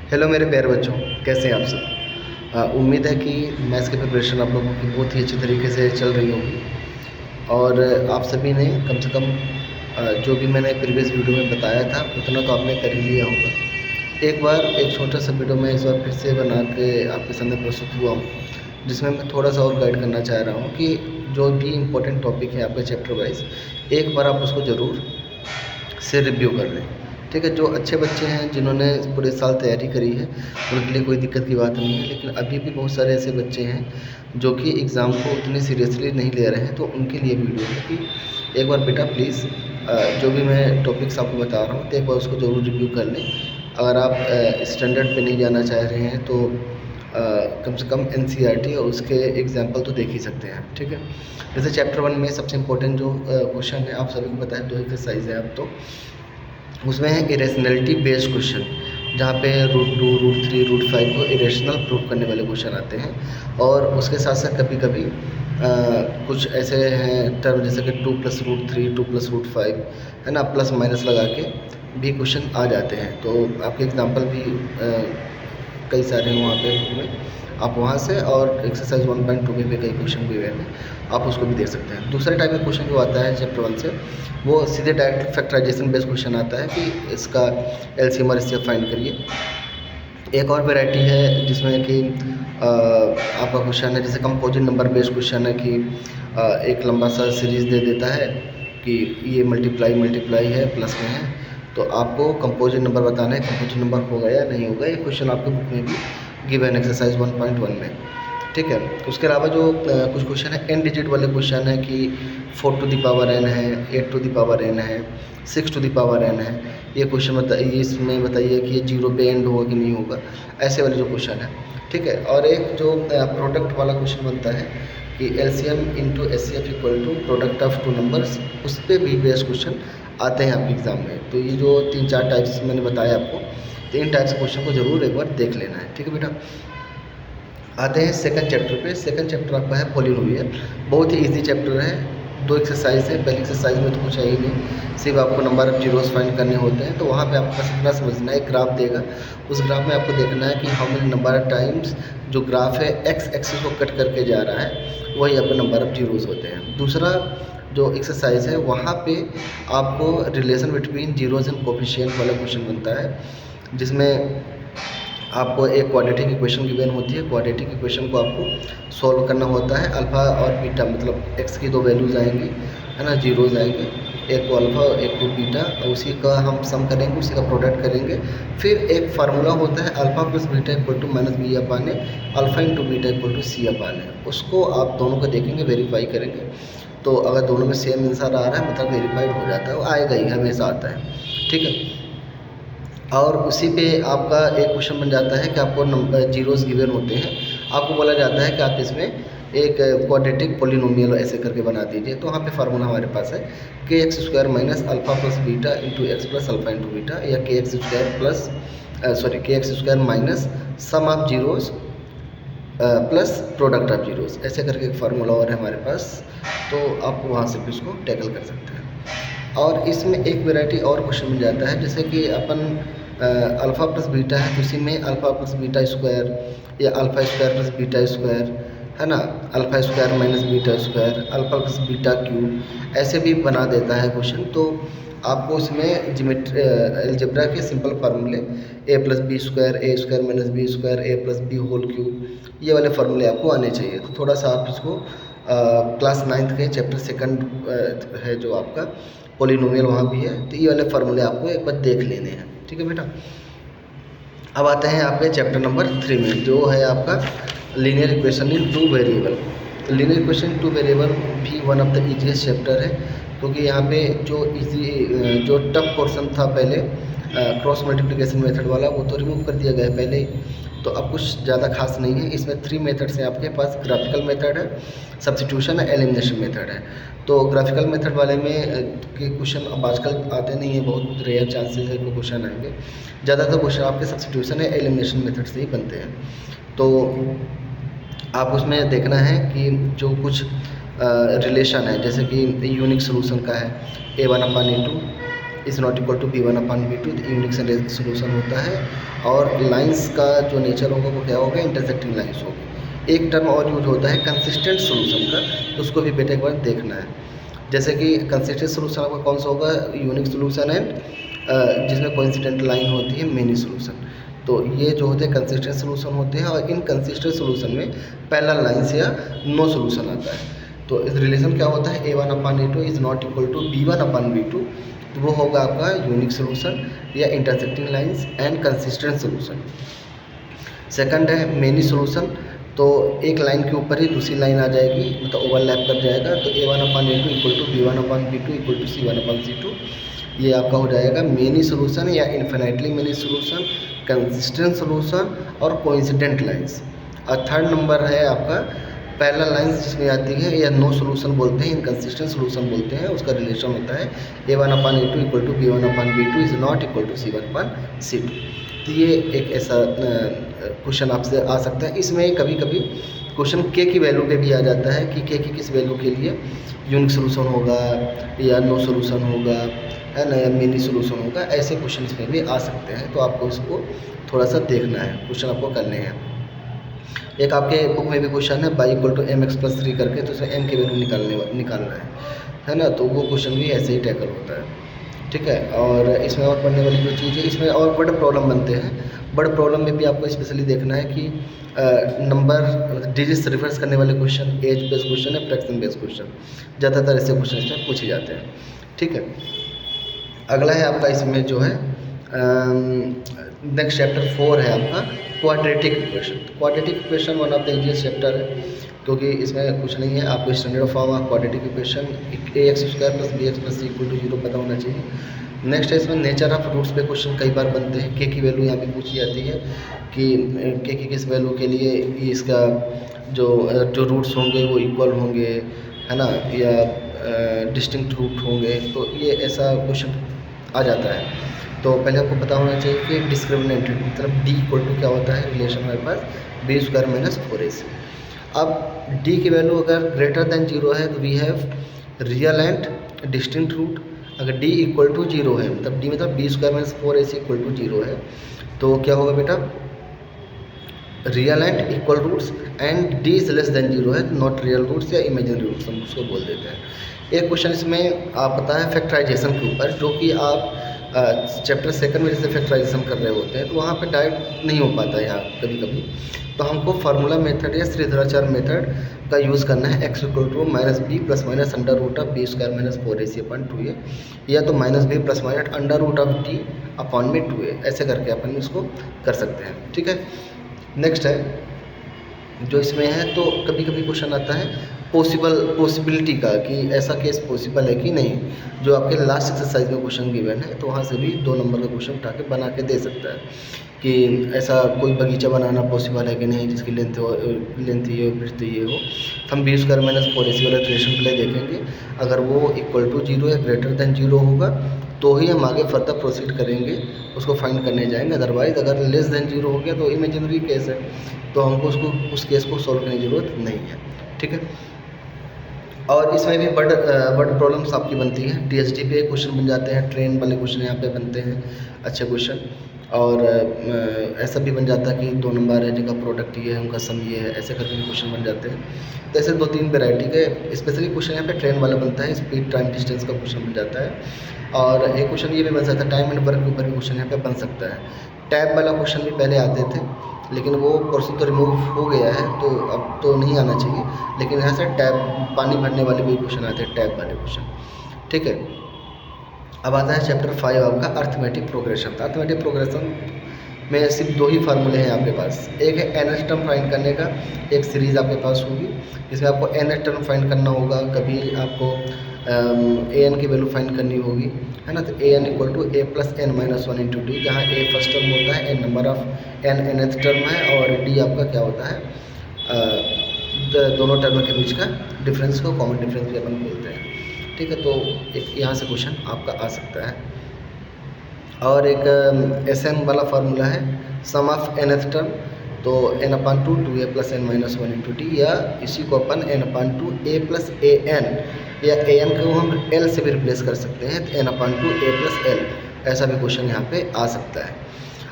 Hello मेरे प्यारे बच्चों, कैसे हैं आप सब। उम्मीद है कि मैथ्स की प्रिपरेशन आप लोगों की बहुत ही अच्छी तरीके से चल रही होगी और आप सभी ने कम से कम जो भी मैंने प्रीवियस वीडियो में बताया था उतना तो आपने कर ही लिया होगा। एक बार एक छोटा सा वीडियो मैं इस बार फिर से बना के आपके सामने प्रस्तुत हुआ हूँ, जिसमें मैं थोड़ा सा और गाइड करना चाह रहा हूँ कि जो भी इम्पोर्टेंट टॉपिक है आपके चैप्टर वाइज एक बार आप उसको ज़रूर से रिव्यू कर लें। ठीक है, जो अच्छे बच्चे हैं जिन्होंने पूरे साल तैयारी करी है उनके लिए कोई दिक्कत की बात नहीं है, लेकिन अभी भी बहुत सारे ऐसे बच्चे हैं जो कि एग्ज़ाम को उतनी सीरियसली नहीं ले रहे हैं, तो उनके लिए वीडियो है कि एक बार बेटा प्लीज़ जो भी मैं टॉपिक्स आपको बता रहा हूँ तो एक बार उसको ज़रूर रिव्यू कर लें। अगर आप स्टैंडर्ड पे नहीं जाना चाह रहे हैं तो कम से कम एनसीईआरटी और उसके एग्जाम्पल तो देख ही सकते हैं। ठीक है, जैसे चैप्टर 1 में सबसे इम्पोर्टेंट जो क्वेश्चन है आप सभी को पता है, 2 एक्सरसाइज है अब तो उसमें है इरेशनलिटी बेस्ड क्वेश्चन, जहाँ पे √2 √3 √5 को इरेशनल प्रूफ करने वाले क्वेश्चन आते हैं। और उसके साथ साथ कभी कभी कुछ ऐसे हैं टर्म जैसे कि 2 + √3 2 + √5 है ना, प्लस माइनस लगा के भी क्वेश्चन आ जाते हैं। तो आपके एग्जांपल भी कई सारे हैं वहाँ पे बुक में, आप वहाँ से और एक्सरसाइज 1.2 में भी कई क्वेश्चन भी हैं, आप उसको भी देख सकते हैं। दूसरे टाइप का क्वेश्चन जो आता है चैप्टर 1 से वो सीधे डायरेक्ट फैक्टराइजेशन बेस्ड क्वेश्चन आता है कि इसका एलसीएम और एचसीएफ फाइंड करिए। एक और वैरायटी है जिसमें कि आपका क्वेश्चन है जैसे कंपोजिट नंबर बेस्ड क्वेश्चन है कि एक लंबा सा सीरीज़ दे देता है कि ये मल्टीप्लाई है प्लस में है, तो आपको कंपोजिट नंबर बताना है कंपोजिट नंबर होगा या नहीं होगा। ये क्वेश्चन आपके बुक में भी गिवन एक्सरसाइज 1.1 में। ठीक है, उसके अलावा जो कुछ क्वेश्चन है n डिजिट वाले क्वेश्चन है कि 4 टू द पावर n है, 8 टू द पावर n है, 6 टू द पावर n है। ये क्वेश्चन बताइए, इसमें बताइए कि ये 0 पे एंड होगा कि नहीं होगा, ऐसे वाले जो क्वेश्चन है। ठीक है, और एक जो प्रोडक्ट वाला क्वेश्चन बनता है कि LCM into HCF equal to product of 2 numbers, उस पर भी बेस्ड क्वेश्चन आते हैं आपके एग्ज़ाम में। तो ये जो 3-4 टाइप्स मैंने बताया आपको, 3 टाइप्स क्वेश्चन को ज़रूर एक बार देख लेना है। ठीक है बेटा, आते हैं सेकंड चैप्टर पे। सेकंड चैप्टर आपका है पॉलिनोमियल। बहुत ही इजी चैप्टर है, 2 एक्सरसाइज है। पहली एक्सरसाइज में तो कुछ है ही नहीं, सिर्फ आपको नंबर ऑफ जीरोस फाइंड करने होते हैं। तो वहाँ पे आपको बस इतना समझना है, एक ग्राफ देगा, उस ग्राफ में आपको देखना है कि how many number of times जो ग्राफ है एक्स एक्सिस को कट करके जा रहा है, वही आपका नंबर ऑफ जीरोस होते हैं। दूसरा जो एक्सरसाइज है वहाँ पे आपको relation between zeros and coefficient वाला क्वेश्चन बनता है, जिसमें आपको एक क्वाड्रेटिक इक्वेशन गिवन होती है। क्वाड्रेटिक इक्वेशन को आपको सॉल्व करना होता है। अल्फ़ा और बीटा मतलब एक्स की 2 वैल्यूज़ आएंगी, है ना, जीरोज़ आएंगे, एक को अल्फ़ा और एक को बीटा, और उसी का हम सम करेंगे, उसी का प्रोडक्ट करेंगे। फिर एक फार्मूला होता है alpha plus beta equal to minus B upon A, alpha into beta equal to C upon A. उसको आप दोनों को देखेंगे, वेरीफाई करेंगे, तो अगर दोनों में सेम आंसर आ रहा है मतलब वेरीफाइड हो जाता है, वो आएगा ही, हमेशा आता है। ठीक है, और उसी पे आपका एक क्वेश्चन बन जाता है कि आपको नंबर जीरोस गिवन होते हैं, आपको बोला जाता है कि आप इसमें एक क्वाड्रेटिक पोलिनोमियल ऐसे करके बना दीजिए। तो वहाँ पे फार्मूला हमारे पास है के x square minus alpha plus beta into x plus alpha into beta, या के x square minus sum of zeros plus product of zeros, ऐसे करके एक फार्मूला और है हमारे पास। तो आप वहाँ से भी उसको टैकल कर सकते हैं। और इसमें एक वैरायटी और क्वेश्चन बन जाता है, जैसे कि अपन अल्फ़ा प्लस बीटा है, उसी में अल्फ़ा प्लस बीटा स्क्वायर या alpha square plus beta square, है ना, alpha square minus beta square, alpha plus beta cube, ऐसे भी बना देता है क्वेश्चन। तो आपको इसमें अलजेब्रा के सिंपल फार्मूले A plus B square minus B square A plus B whole cube, ये वाले फार्मूले आपको आने चाहिए। तो थोड़ा सा आप इसको क्लास 9th के चैप्टर 2 है जो आपका पोलिनोमियल, वहाँ भी है, तो ये वाले फार्मूले आपको एक बार देख लेने हैं। ठीक है बेटा, अब आते हैं आपके चैप्टर नंबर 3 में, जो है आपका लीनियर इक्वेशन इन 2 वेरिएबल। तो लीनियर इक्वेशन इन 2 वेरिएबल भी one of the easiest chapter है, क्योंकि यहाँ पे जो टफ पोर्शन था पहले क्रॉस मल्टीप्लिकेशन मेथड वाला, वो तो रिमूव कर दिया गया है पहले ही, तो अब कुछ ज़्यादा खास नहीं है। इसमें 3 मेथड्स हैं आपके पास, ग्राफिकल मेथड है, सब्स्टिट्यूशन है, एलिमिनेशन मेथड है। तो ग्राफिकल मेथड वाले में के क्वेश्चन अब आजकल आते नहीं है, बहुत रेयर चांसेस है कि क्वेश्चन आएंगे। ज़्यादातर क्वेश्चन आपके सब्स्टिट्यूशन है, एलिमिनेशन मेथड से ही बनते हैं। तो आप उसमें देखना है कि जो कुछ रिलेशन है, जैसे कि यूनिक सोल्यूशन का है A1/A2 is not equal to V1/V2, unique solution होता है। और लाइंस का जो नेचर होगा वो क्या होगा, इंटरसेक्टिंग लाइंस होगी। एक टर्म और यूज होता है कंसिस्टेंट सोल्यूशन का, तो उसको भी बेटा एक बार देखना है। जैसे कि कंसिस्टेंट सोल्यूशन आपका कौन सा होगा, यूनिक सोल्यूशन एंड जिसमें कोइंसिडेंट लाइन होती है मेनी सोल्यूशन। तो ये जो होते हैं कंसिस्टेंट सोल्यूशन होते हैं, और इन कंसिस्टेंट सोल्यूशन में पैरेलल लाइंस या नो सोल्यूशन आता है। तो इस रिलेशन क्या होता है, A1/A2 is not equal to B1/V2, तो वो होगा आपका यूनिक सोल्यूशन या intersecting lines and consistent solution. Second है मेनी सोल्यूशन, तो एक लाइन के ऊपर ही दूसरी लाइन आ जाएगी, मतलब ओवरलैप कर जाएगा, तो A1/A2 equal to B1/B2 equal to C1/C2, ये आपका हो जाएगा मेनी सोल्यूशन या infinitely many solution, consistent solution और कोइंसिडेंट लाइंस। और थर्ड नंबर है आपका पैरेलल लाइंस, जिसमें आती है या नो सोल्यूशन बोलते हैं, इनकंसिस्टेंट सोल्यूशन बोलते हैं। उसका रिलेशन होता है A1/A2 equal to B1/B2 is not equal to C1/C2। तो ये एक ऐसा क्वेश्चन आपसे आ सकता है। इसमें कभी कभी क्वेश्चन के की वैल्यू पे भी आ जाता है कि के की किस वैल्यू के लिए यूनिक सोल्यूशन होगा या नो सोल्यूशन होगा, है ना, या मिनी सोल्यूशन होगा। ऐसे क्वेश्चन इसमें भी आ सकते हैं, तो आपको इसको थोड़ा सा देखना है, क्वेश्चन आपको करने हैं। एक आपके बुक में भी क्वेश्चन है y इक्वल टू mx+3 करके, तो उसमें m की वैल्यू निकालना है ना, तो वो क्वेश्चन भी ऐसे ही टैकल होता है, ठीक है। और इसमें और पढ़ने वाली जो चीज़ है, इसमें और बड़े प्रॉब्लम बनते हैं। बड़े प्रॉब्लम में भी आपको स्पेशली देखना है कि नंबर डिजिट्स रिवर्स करने वाले क्वेश्चन, एज बेस्ड क्वेश्चन है, फ्रैक्शन बेस्ड क्वेश्चन, ज़्यादातर ऐसे क्वेश्चन इसमें पूछे जाते हैं, ठीक है। अगला है आपका इसमें जो है नेक्स्ट चैप्टर 4 है आपका quadratic equation. Quadratic equation one of the easiest chapter है, क्योंकि इसमें कुछ नहीं है, आपको standard form of quadratic equation ax² + bx + c = 0 पता होना चाहिए। नेक्स्ट है इसमें नेचर ऑफ रूट्स पे क्वेश्चन कई बार बनते हैं। के की वैल्यू यहाँ पे पूछी जाती है कि के की किस वैल्यू के लिए इसका जो रूट्स होंगे वो इक्वल होंगे, है ना, या डिस्टिंक्ट रूट होंगे, तो ये ऐसा क्वेश्चन आ जाता है। तो पहले आपको पता होना चाहिए कि डिस्क्रिमिनेंट मतलब d इक्वल टू क्या होता है, रिलेशन हमारे पास b² - 4ac। अब d की वैल्यू अगर ग्रेटर देन 0 है तो we have real and distinct root. अगर d इक्वल टू 0 है, मतलब d मतलब b² - 4ac इक्वल टू 0 है, तो क्या होगा बेटा, real and equal roots, and d is less than 0 है, नॉट रियल रूट्स या इमेजिनरी रूट्स हम उसको बोल देते हैं। एक क्वेश्चन इसमें आप पता है फैक्टराइजेशन के ऊपर, जो कि आप चैप्टर 2 में जैसे फैक्टराइजेशन कर रहे होते हैं, तो वहाँ पे डायरेक्ट नहीं हो पाता है यहाँ कभी कभी, तो हमको फार्मूला मेथड या श्रीधराचार्य मेथड का यूज़ करना है। x equal to -b + (b² - 4ac/2a) या तो -b + (d/2a), ऐसे करके अपन इसको कर सकते हैं, ठीक है। नेक्स्ट है जो इसमें है, तो कभी कभी क्वेश्चन आता है पॉसिबिलिटी का, कि ऐसा केस पॉसिबल है कि नहीं, जो आपके लास्ट एक्सरसाइज में क्वेश्चन गिवन है, तो वहाँ से भी 2 नंबर का क्वेश्चन उठा के बना के दे सकता है कि ऐसा कोई बगीचा बनाना पॉसिबल है कि नहीं, जिसकी लेंथ ये हो, ब्रेड्थ ये हो। हम b² - 4ac वाला रिलेशन प्ले देखेंगे। अगर वो इक्वल टू 0 या ग्रेटर देन 0 होगा तो ही हम आगे फर्दर प्रोसीड करेंगे, उसको फाइंड करने जाएंगे। अदरवाइज अगर लेस देन 0 हो गया तो इमेजिनरी केस है, तो हमको उस केस को सॉल्व करने की ज़रूरत नहीं है, ठीक है। और इसमें भी बड़ प्रॉब्लम्स आपकी बनती हैं। टीएसडी पे क्वेश्चन बन जाते हैं, ट्रेन वाले क्वेश्चन यहाँ पे बनते हैं, अच्छे क्वेश्चन। और ऐसा भी बन जाता है कि 2 नंबर है जिनका प्रोडक्ट ये है, उनका सम ये है, ऐसे करके भी क्वेश्चन बन जाते हैं। तो ऐसे 2-3 वेराइटी के स्पेशली क्वेश्चन यहाँ पे ट्रेन वाला बनता है, स्पीड टाइम डिस्टेंस का क्वेश्चन बन जाता है। और एक क्वेश्चन ये भी बन सकता है, टाइम एंड वर्क के ऊपर भी क्वेश्चन यहाँ पे बन सकता है। टैब वाला क्वेश्चन भी पहले आते थे, लेकिन वो पोर्शन तो रिमूव हो गया है, तो अब तो नहीं आना चाहिए। लेकिन यहाँ से टैब पानी भरने वाले भी क्वेश्चन आते हैं, टैब वाले क्वेश्चन, ठीक है। अब आता है चैप्टर 5 आपका अर्थमेटिक प्रोग्रेशन। अर्थमेटिक प्रोग्रेशन में सिर्फ 2 ही फार्मूले हैं आपके पास। एक है nth टर्म फाइंड करने का, एक सीरीज़ आपके पास होगी जिसमें आपको nth टर्म फाइंड करना होगा। कभी आपको an की वैल्यू फाइंड करनी होगी, है ना। तो an equal to a + n - 1 × d, जहाँ a फर्स्ट टर्म होता है, n number of n nth term है, और d आपका क्या होता है, दोनों टर्म के बीच का डिफरेंस को कॉमन डिफरेंस भी अपन बोलते हैं, ठीक है। तो एक यहाँ से क्वेश्चन आपका आ सकता है। और एक SN वाला फार्मूला है, सम ऑफ nth टर्म, तो n/2 2a + n - 1 × d, या इसी को अपन n/2 a + an या एन को हम एल से भी रिप्लेस कर सकते हैं, तो n/2 a + l, ऐसा भी क्वेश्चन यहाँ पे आ सकता है।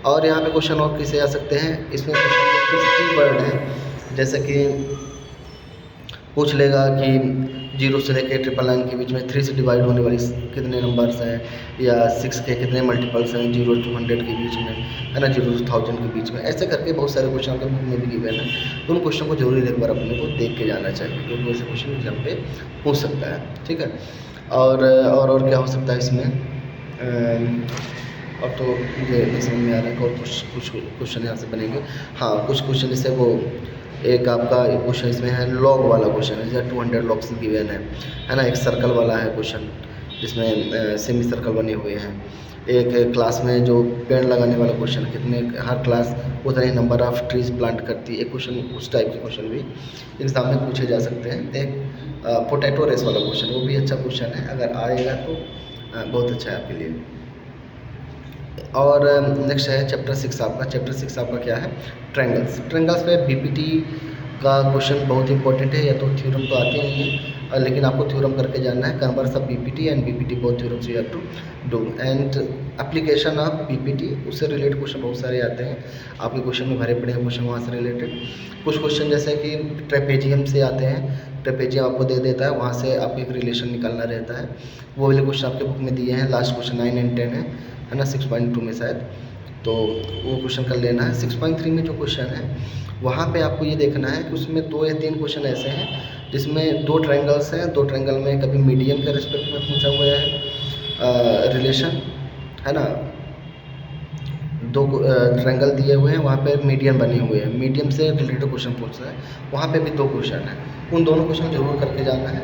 और यहाँ पे क्वेश्चन और किसे आ सकते हैं, इसमें कुछ कीवर्ड हैं, जैसे कि पूछ लेगा कि 0 से लेकर 999 के बीच में 3 से डिवाइड होने वाली कितने नंबर्स हैं, या 6 के कितने मल्टीपल्स हैं 0 to 100 के बीच में, है ना, 0 to 1000 के बीच में। ऐसे करके बहुत सारे क्वेश्चन आपके बुक में भी गिवन है, तो उन क्वेश्चन को जरूर एक बार अपने को देख के जाना चाहिए, क्योंकि वैसे क्वेश्चन एग्जाम पे पूछ सकता है, ठीक है। और क्या हो सकता है इसमें, अब तो मुझे नहीं समझ में आ रहा है कि और कुछ क्वेश्चन यहाँ से बनेंगे। हाँ, कुछ क्वेश्चन जैसे वो एक आपका एक क्वेश्चन इसमें है लॉग वाला क्वेश्चन है, जैसे 200 लॉग्स गिवन है ना। एक सर्कल वाला है क्वेश्चन जिसमें सेमी सर्कल बने हुए हैं। एक क्लास में जो पेड़ लगाने वाला क्वेश्चन, कितने हर क्लास उतना ही नंबर ऑफ ट्रीज प्लांट करती है, एक क्वेश्चन उस टाइप के क्वेश्चन भी एग्जाम में पूछे जा सकते हैं। एक पोटैटो रेस वाला क्वेश्चन, वो भी अच्छा क्वेश्चन है, अगर आएगा तो बहुत अच्छा है आपके लिए। और नेक्स्ट है चैप्टर 6 आपका। चैप्टर 6 आपका क्या है, ट्रायंगल्स। ट्रायंगल्स पे बीपीटी का क्वेश्चन बहुत इंपॉर्टेंट है, या तो थ्योरम तो आते नहीं है, लेकिन आपको थ्योरम करके जानना है। Converse of BPT and BPT both theorems you have to do, and application of BPT, उससे रिलेटेड क्वेश्चन बहुत सारे आते हैं आपके क्वेश्चन में, भरे पड़े हैं क्वेश्चन वहाँ से रिलेटेड। कुछ क्वेश्चन जैसे कि ट्रेपेजियम से आते हैं, ट्रेपेजियम आपको दे देता है, वहाँ से आपको एक रिलेशन निकालना रहता है, वो वाले क्वेश्चन आपके बुक में दिए हैं। लास्ट क्वेश्चन 9 and 10 है ना, 6.2 में शायद, तो वो क्वेश्चन कर लेना है। 6.3 में जो क्वेश्चन है वहाँ पे आपको ये देखना है कि उसमें 2 या 3 क्वेश्चन ऐसे हैं जिसमें 2 ट्रायंगल्स हैं, 2 ट्रायंगल में कभी मीडियम के रिस्पेक्ट में पूछा हुआ है रिलेशन, है ना। 2 ट्रायंगल दिए हुए हैं, वहाँ पे मीडियम बने हुए हैं, मीडियम से रिलेटेड क्वेश्चन पूछ रहा है, वहाँ पे भी 2 क्वेश्चन हैं, उन दोनों क्वेश्चन जरूर करके जाना है।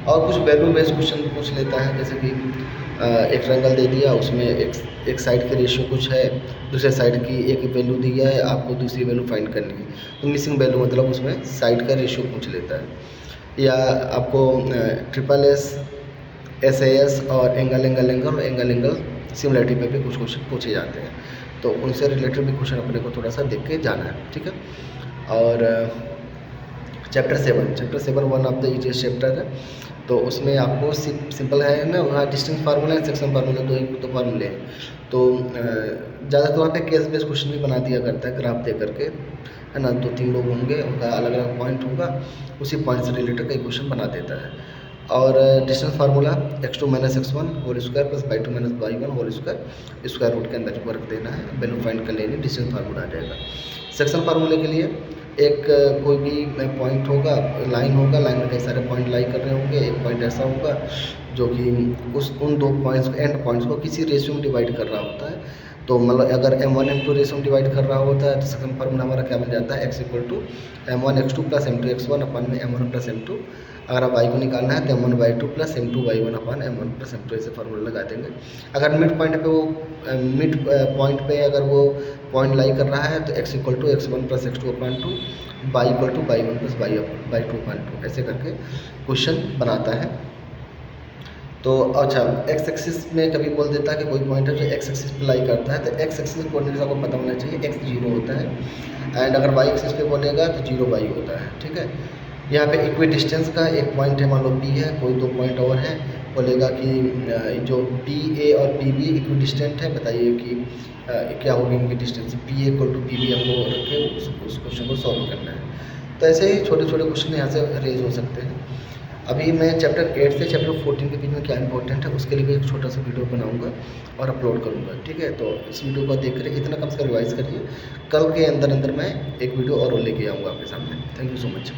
और कुछ वैल्यू बेस्ड क्वेश्चन पूछ लेता है, जैसे कि एक ट्रायंगल दे दिया, उसमें एक साइड के रेशियो कुछ है, दूसरे साइड की एक वैल्यू दी है, आपको दूसरी वैल्यू फाइंड करनी है, तो मिसिंग वैल्यू मतलब उसमें साइड का रेशियो पूछ लेता है। या आपको SSS, SAS और एंगल सिमिलरिटी पे भी कुछ क्वेश्चन पूछे जाते हैं, तो उनसे रिलेटेड भी क्वेश्चन अपने को थोड़ा सा देख के जाना है, ठीक है। और chapter 7 one of the easiest chapter है, तो उसमें आपको सिंपल है ना, वहाँ distance formula and section formula दो फार्मूले हैं, तो ज़्यादातर वहाँ पे केस बेस्ड क्वेश्चन भी बना दिया करता है ग्राफ दे करके, है ना। 2-3 लोग होंगे, उनका अलग अलग पॉइंट होगा, उसी पॉइंट से रिलेटेड कई क्वेश्चन बना देता है। और distance formula x2 - x1 whole square plus y2 - y1 whole square, square root के अंदर वर्क देना है, वैल्यू फाइंड कर लेनी, डिस्टेंस फार्मूला आ जाएगा। सेक्शन फार्मूले के लिए एक कोई भी पॉइंट होगा, लाइन होगा, लाइन में कई सारे पॉइंट लाई कर रहे होंगे, एक पॉइंट ऐसा होगा जो कि उन 2 पॉइंट्स एंड पॉइंट्स को किसी रेशियो में डिवाइड कर रहा होता है, तो मतलब अगर m1 m2 रेशियो में डिवाइड कर रहा होता है, तो सेकंड फार्मूला हमारा क्या बन जाता है, x = m1 x2 + m2 x1 अपन में m1 + m2। अगर आप y को निकालना है तो m1 y2 + m2 y1 अपन m1 + m2 ऐसे फार्मूला लगा देंगे। अगर मिड पॉइंट पे वो मिड पॉइंट पे अगर वो पॉइंट लाई कर रहा है तो x = x1 + x2/2, y = y1 + y2/2, ऐसे करके क्वेश्चन बनाता है। तो अच्छा, एक्स एक्सिस में कभी बोल देता है कि कोई पॉइंट है जो एक्स एक्सिस पे लाई करता है, तो एक्स एक्सिस कोऑर्डिनेट्स आपको पता होना चाहिए, x 0 होता है, एंड अगर वाई एक्सिस पे बोलेगा तो 0 y होता है, ठीक है। यहाँ पे इक्वी डिस्टेंस का एक पॉइंट है, मान लो P है, कोई 2 पॉइंट और है, बोलेगा कि जो PA और PB इक्वी डिस्टेंट है, बताइए कि क्या होगी इनकी डिस्टेंस। PA = PB आपको रखे, उस क्वेश्चन को सॉल्व करना है। तो ऐसे ही छोटे छोटे क्वेश्चन यहाँ से रेज हो सकते हैं। अभी मैं चैप्टर 8 से चैप्टर 14 के बीच में क्या इंपॉर्टेंट है उसके लिए भी एक छोटा सा वीडियो बनाऊंगा और अपलोड करूंगा, ठीक है। तो इस वीडियो को देख कर इतना कम से रिवाइज करिए, कल के अंदर मैं एक वीडियो और लेके आऊँगा आपके सामने। Thank you so much.